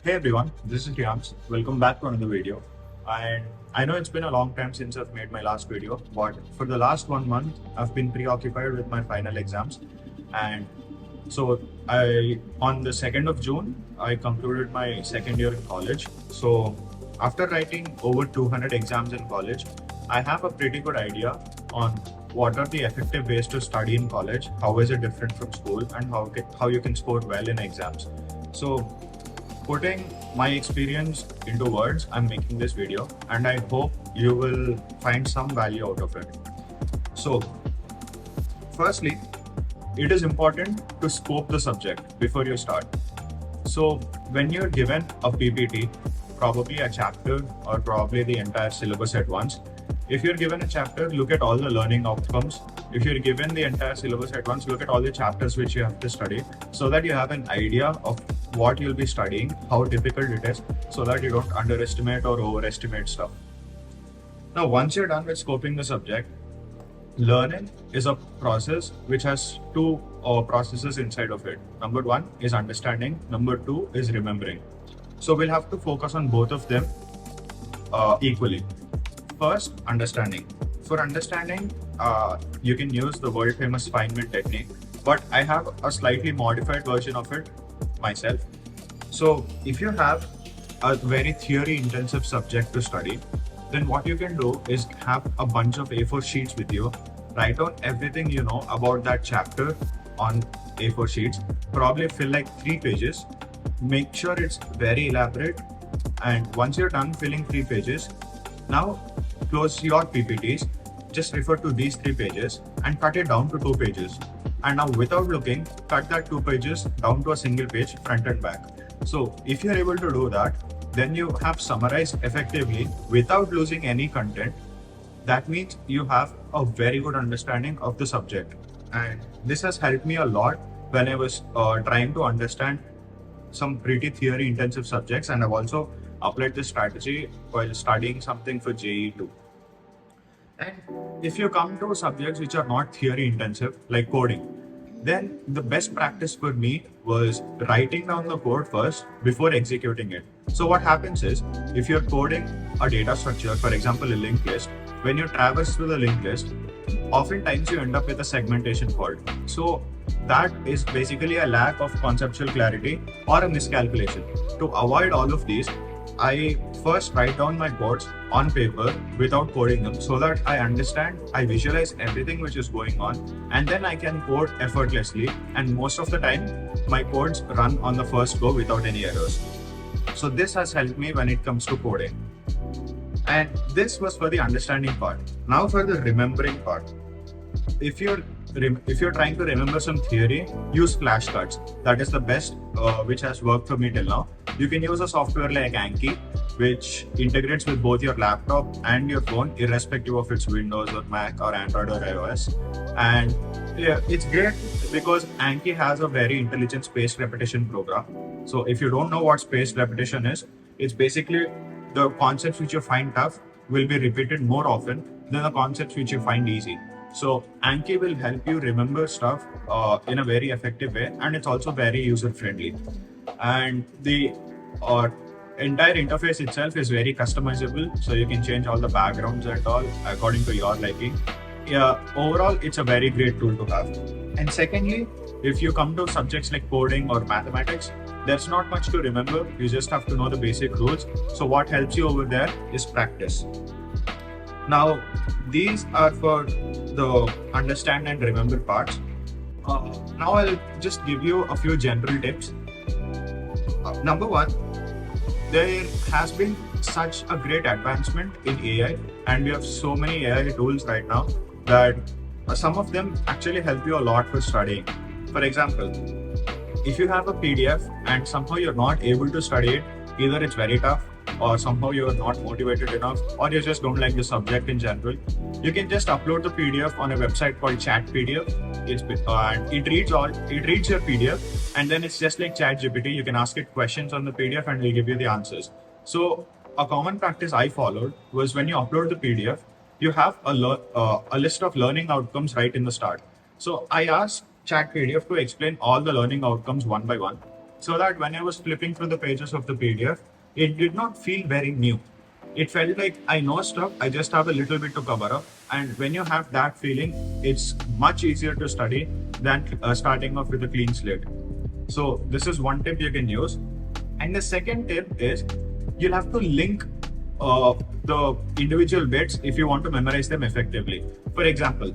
Hey everyone, this is Riyams. Welcome back to another video. And I know it's been a long time since I've made my last video, but for the last 1 month, I've been preoccupied with my final exams. And so on the 2nd of June, I concluded my second year in college. So after writing over 200 exams in college, I have a pretty good idea on what are the effective ways to study in college, how is it different from school, and how you can score well in exams. So putting my experience into words, I'm making this video and I hope you will find some value out of it. So, firstly, it is important to scope the subject before you start. So, when you're given a PPT, probably a chapter or probably the entire syllabus at once, if you're given a chapter, look at all the learning outcomes. If you're given the entire syllabus at once, look at all the chapters which you have to study so that you have an idea of what you'll be studying, how difficult it is, so that you don't underestimate or overestimate stuff. Now, once you're done with scoping the subject, learning is a process which has two processes inside of it. Number one is understanding, number two is remembering. So we'll have to focus on both of them equally. First, understanding. For understanding, you can use the world famous Feynman technique, but I have a slightly modified version of it myself. So if you have a very theory intensive subject to study, then what you can do is have a bunch of A4 sheets with you, write down everything you know about that chapter on A4 sheets, probably fill like 3 pages, make sure it's very elaborate, and once you're done filling 3 pages, now close your PPTs, just refer to these 3 pages and cut it down to 2 pages. And now without looking, cut that 2 pages down to a single page front and back. So if you're able to do that, then you have summarized effectively without losing any content. That means you have a very good understanding of the subject. And this has helped me a lot when I was trying to understand some pretty theory intensive subjects, and I've also applied this strategy while studying something for JEE too. And if you come to subjects which are not theory intensive, like coding, then the best practice for me was writing down the code first before executing it. So what happens is, if you're coding a data structure, for example, a linked list, when you traverse through the linked list, oftentimes you end up with a segmentation fault. So that is basically a lack of conceptual clarity or a miscalculation. To avoid all of these, I first write down my codes on paper without coding them so that I understand, I visualize everything which is going on, and then I can code effortlessly. And most of the time, my codes run on the first go without any errors. So this has helped me when it comes to coding. And this was for the understanding part. Now for the remembering part. If you're trying to remember some theory, use flashcards. That is the best which has worked for me till now. You can use a software like Anki, which integrates with both your laptop and your phone, irrespective of its Windows or Mac or Android or iOS. And yeah, it's great because Anki has a very intelligent spaced repetition program. So if you don't know what spaced repetition is, it's basically the concepts which you find tough will be repeated more often than the concepts which you find easy. So Anki will help you remember stuff in a very effective way, and it's also very user friendly. And the entire interface itself is very customizable, so you can change all the backgrounds and all according to your liking. Yeah, overall, it's a very great tool to have. And secondly, if you come to subjects like coding or mathematics, there's not much to remember. You just have to know the basic rules. So what helps you over there is practice. Now, these are for the understand and remember parts. Now I'll just give you a few general tips. Number one, there has been such a great advancement in AI, and we have so many AI tools right now that some of them actually help you a lot for studying. For example, if you have a PDF and somehow you're not able to study it, either it's very tough or somehow you're not motivated enough or you just don't like the subject in general, you can just upload the PDF on a website called ChatPDF. It reads your PDF, and then it's just like ChatGPT. You can ask it questions on the PDF and it'll give you the answers. So a common practice I followed was, when you upload the PDF, you have a list of learning outcomes right in the start. So I asked ChatPDF to explain all the learning outcomes one by one. so that when I was flipping through the pages of the PDF, it did not feel very new. It felt like I know stuff, I just have a little bit to cover up. And when you have that feeling, it's much easier to study than starting off with a clean slate. So this is one tip you can use. And the second tip is you'll have to link the individual bits if you want to memorize them effectively. For example,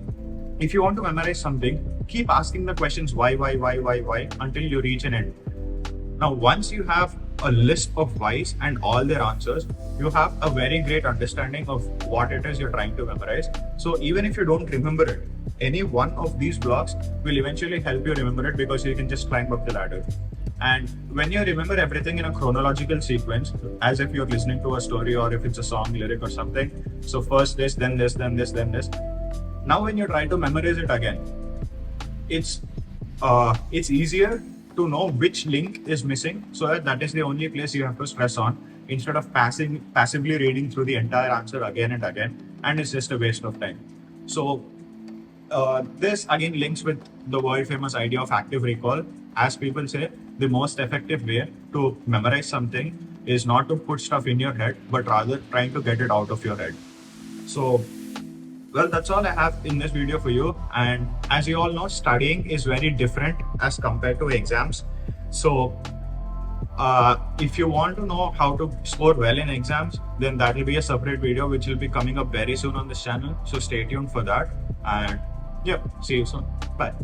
if you want to memorize something, keep asking the questions why, until you reach an end. Now, once you have a list of whys and all their answers, you have a very great understanding of what it is you're trying to memorize. So even if you don't remember it, any one of these blocks will eventually help you remember it because you can just climb up the ladder. And when you remember everything in a chronological sequence, as if you're listening to a story or if it's a song lyric or something, so first this, then this, then this, then this. Now when you try to memorize it again, it's easier to know which link is missing, so that is the only place you have to stress on instead of passively reading through the entire answer again and again, and it's just a waste of time. So this again links with the world famous idea of active recall. As people say, the most effective way to memorize something is not to put stuff in your head, but rather trying to get it out of your head. So well, that's all I have in this video for you. And as you all know, studying is very different as compared to exams. So if you want to know how to score well in exams, then that will be a separate video which will be coming up very soon on this channel. So stay tuned for that. And yeah, see you soon. Bye.